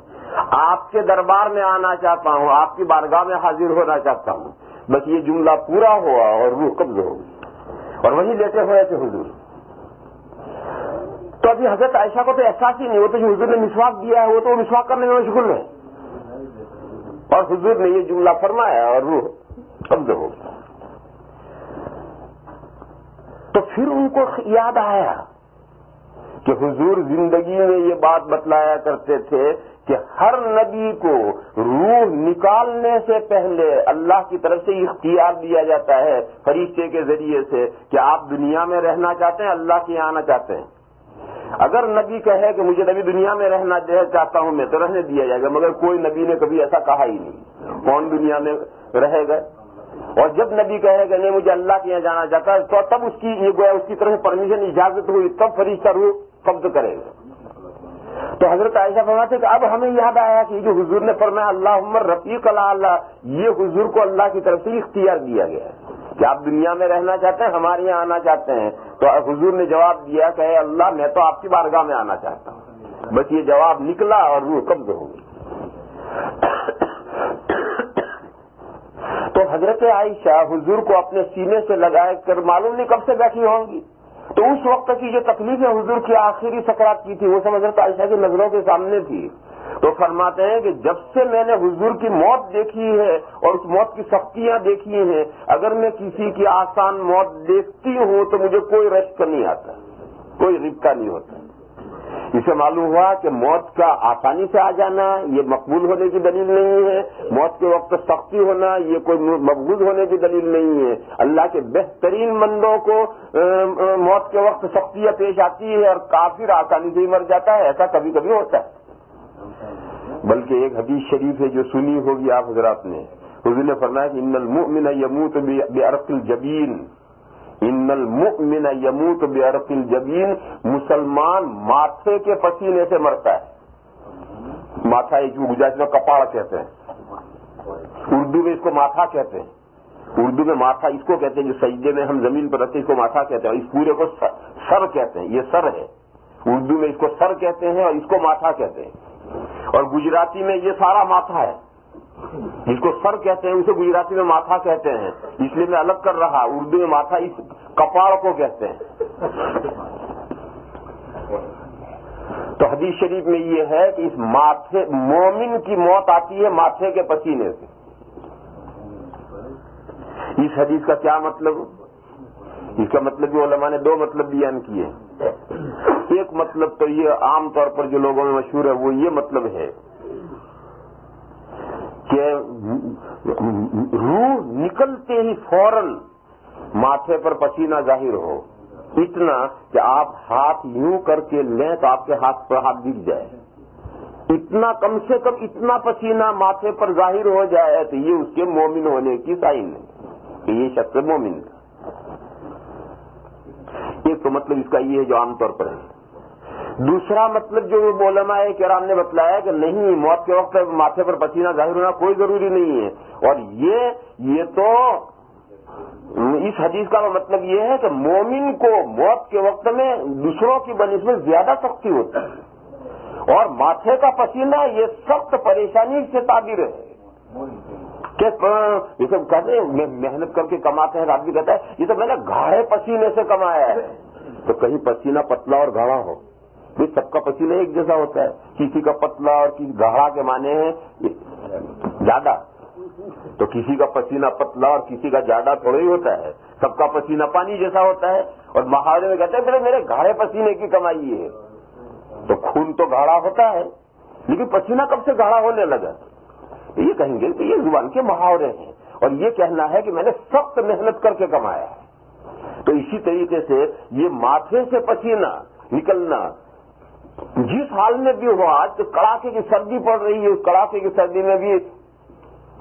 آپ کے دربار میں آنا چاہتا ہوں، آپ کی بارگاہ میں حاضر ہونا چاہتا ہوں۔ بس یہ جملہ پورا ہوا اور روح قبض ہو گئی اور وہی لیٹے ہوئے تھے حضور۔ تو ابھی حضرت عائشہ کو تو احساس ہی نہیں ہوتا جو حضور نے مسواک دیا ہے، وہ تو مسواک کرنے میں مشغول ہے، اور حضور نے یہ جملہ فرمایا اور روح قبض ہو گئی۔ تو پھر ان کو یاد آیا کہ حضور زندگی میں یہ بات بتلایا کرتے تھے کہ ہر نبی کو روح نکالنے سے پہلے اللہ کی طرف سے اختیار دیا جاتا ہے فرشتے کے ذریعے سے کہ آپ دنیا میں رہنا چاہتے ہیں، اللہ کے یہاں آنا چاہتے ہیں۔ اگر نبی کہے کہ مجھے نبی دنیا میں رہنا چاہتا ہوں میں، تو رہنے دیا جائے گا، مگر کوئی نبی نے کبھی ایسا کہا ہی نہیں، کون دنیا میں رہے گا؟ اور جب نبی کہے کہ نہیں مجھے اللہ کے یہاں جانا چاہتا ہے، تو تب اس کی یہ گویا اس کی طرف پرمیشن اجازت ہوئی، تب فرشتہ روح قبض کرے گا۔ تو حضرت عائشہ فرماتے ہیں کہ اب ہمیں یاد آیا کہ جو حضور نے فرمایا اللہم الرفیق الاعلی، یہ حضور کو اللہ کی طرف سے اختیار دیا گیا ہے کہ آپ دنیا میں رہنا چاہتے ہیں، ہمارے یہاں آنا چاہتے ہیں۔ تو حضور نے جواب دیا کہ اے اللہ میں تو آپ کی بارگاہ میں آنا چاہتا ہوں۔ بس یہ جواب نکلا اور روح قبض ہو گئی۔ تو حضرت عائشہ حضور کو اپنے سینے سے لگائے کر معلوم نہیں کب سے بیٹھی ہوں گی، تو اس وقت کی جو تکلیفیں حضور کی آخری سکرات کی تھی وہ سب حضرت عائشہ کی نظروں کے سامنے تھی۔ تو فرماتے ہیں کہ جب سے میں نے حضور کی موت دیکھی ہے اور اس موت کی سختیاں دیکھی ہیں، اگر میں کسی کی آسان موت دیکھتی ہوں تو مجھے کوئی رشک نہیں آتا، کوئی ربکہ نہیں ہوتا، اسے معلوم ہوا کہ موت کا آسانی سے آ جانا یہ مقبول ہونے کی دلیل نہیں ہے، موت کے وقت سختی ہونا یہ کوئی مقبول ہونے کی دلیل نہیں ہے۔ اللہ کے بہترین بندوں کو موت کے وقت سختیاں پیش آتی ہے اور کافر آسانی سے ہی مر جاتا ہے، ایسا کبھی کبھی ہوتا ہے۔ بلکہ ایک حدیث شریف ہے جو سنی ہوگی آپ حضرات نے، حضور نے فرمایا کہ ان المؤمن یموت بعرق الجبین، ان المؤمن یموت بعرق الجبین، مسلمان ماتھے کے پسینے سے مرتا ہے۔ ماتھا ایک گجرات میں کپاڑ کہتے ہیں، اردو میں اس کو ماتھا کہتے ہیں، اردو میں ماتھا اس کو کہتے ہیں جو سجدے میں ہم زمین پر رکھتے ہیں، اس کو ماتھا کہتے ہیں، اور اس پورے کو سر کہتے ہیں، یہ سر ہے، اردو میں اس کو سر کہتے ہیں اور اس کو ماتھا کہتے ہیں، اور گجراتی میں یہ سارا ماتھا ہے، جس کو سر کہتے ہیں اسے گجراتی میں ماتھا کہتے ہیں، اس لیے میں الگ کر رہا، اردو میں ماتھا اس کپاڑ کو کہتے ہیں۔ تو حدیث شریف میں یہ ہے کہ اس ماتھے مومن کی موت آتی ہے ماتھے کے پسینے سے۔ اس حدیث کا کیا مطلب؟ اس کا مطلب بھی علماء نے دو مطلب بیان کیے۔ ایک مطلب تو یہ عام طور پر جو لوگوں میں مشہور ہے وہ یہ مطلب ہے کہ روح نکلتے ہی فوراً ماتھے پر پسینہ ظاہر ہو، اتنا کہ آپ ہاتھ یوں کر کے لیں تو آپ کے ہاتھ پر ہاتھ دکھ جائے، اتنا کم سے کم اتنا پسینہ ماتھے پر ظاہر ہو جائے تو یہ اس کے مومن ہونے کی سائن ہے کہ یہ شخص مومن ہے۔ ایک تو مطلب اس کا یہ ہے جو عام طور پر ہے۔ دوسرا مطلب جو علماء کرام نے بتلایا کہ نہیں، موت کے وقت ماتھے پر پسینہ ظاہر ہونا کوئی ضروری نہیں ہے، اور یہ تو اس حدیث کا مطلب یہ ہے کہ مومن کو موت کے وقت میں دوسروں کی بنسبت زیادہ سختی ہوتی ہے، اور ماتھے کا پسینہ یہ سخت پریشانی سے تعبیر ہے کہ یہ سب کہتے ہیں محنت کر کے کماتے ہیں، آدمی کہتا ہے یہ تو میں نے گاڑھے پسینے سے کمایا ہے، تو کہیں پسینہ پتلا اور گاڑھا ہو، سب کا پسینہ ایک جیسا ہوتا ہے، کسی کا پتلا اور کسی گاڑھا کے معنی ہے زیادہ، تو کسی کا پسینہ پتلا اور کسی کا زیادہ تھوڑا ہی ہوتا ہے، سب کا پسینہ پانی جیسا ہوتا ہے، اور محاورے میں کہتے ہیں میرے گاڑھے پسینے کی کمائی ہے، تو خون تو گاڑھا ہوتا ہے لیکن پسینہ کب سے گاڑھا ہونے لگا؟ یہ کہیں گے کہ یہ زبان کے محاورے ہیں، اور یہ کہنا ہے کہ میں نے سخت محنت کر کے کمایا ہے۔ تو اسی طریقے سے یہ ماتھے سے پسینہ نکلنا جس حال میں بھی ہو، آج تو کڑاکے کی سردی پڑ رہی ہے، اس کڑاکے کی سردی میں بھی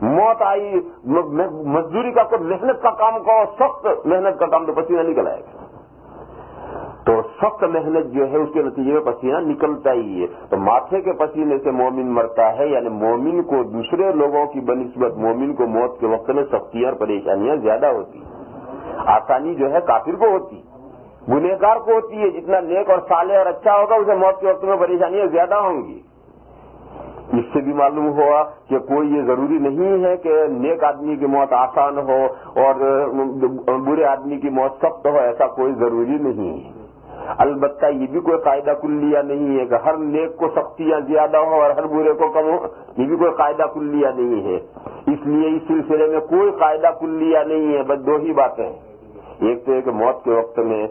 موت آئی، مزدوری کا کوئی محنت کا کام کرو، سخت محنت کا کام تو پسینہ نکل آئے گا، تو سخت محنت جو ہے اس کے نتیجے میں پسینہ نکلتا ہی ہے۔ تو ماتھے کے پسینے سے مومن مرتا ہے، یعنی مومن کو دوسرے لوگوں کی بنسبت مومن کو موت کے وقت میں سختیاں اور پریشانیاں زیادہ ہوتی، آسانی جو ہے کافر کو ہوتی، گنہگار کو ہوتی ہے، جتنا نیک اور صالح اور اچھا ہوگا اسے موت کے وقت میں پریشانیاں زیادہ ہوں گی۔ اس سے بھی معلوم ہوا کہ کوئی یہ ضروری نہیں ہے کہ نیک آدمی کی موت آسان ہو اور برے آدمی کی موت سخت ہو، ایسا کوئی ضروری نہیں ہے۔ البتہ یہ بھی کوئی قاعدہ کلیہ نہیں ہے کہ ہر نیک کو سختیاں زیادہ ہو اور ہر برے کو کم ہو، یہ بھی کوئی قاعدہ کلیہ نہیں ہے۔ اس لیے اس سلسلے میں کوئی قاعدہ کلیہ نہیں ہے، بس دو ہی باتیں ہیں۔ ایک تو ہے کہ موت کے وقت میں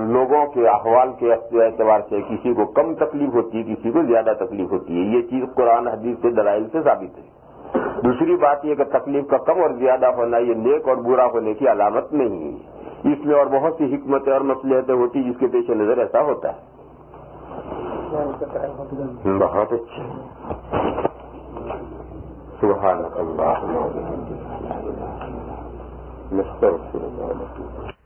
لوگوں کے احوال کے اعتبار سے کسی کو کم تکلیف ہوتی ہے، کسی کو زیادہ تکلیف ہوتی ہے، یہ چیز قرآن حدیث سے دلائل سے ثابت ہے۔ دوسری بات یہ کہ تکلیف کا کم اور زیادہ ہونا یہ نیک اور برا ہونے کی علامت نہیں ہے، اس میں اور بہت سی حکمتیں اور مصلحتیں ہوتی جس کے پیش نظر ایسا ہوتا ہے۔ بہت اچھا، سبحان اللہ، نستغفر اللہ۔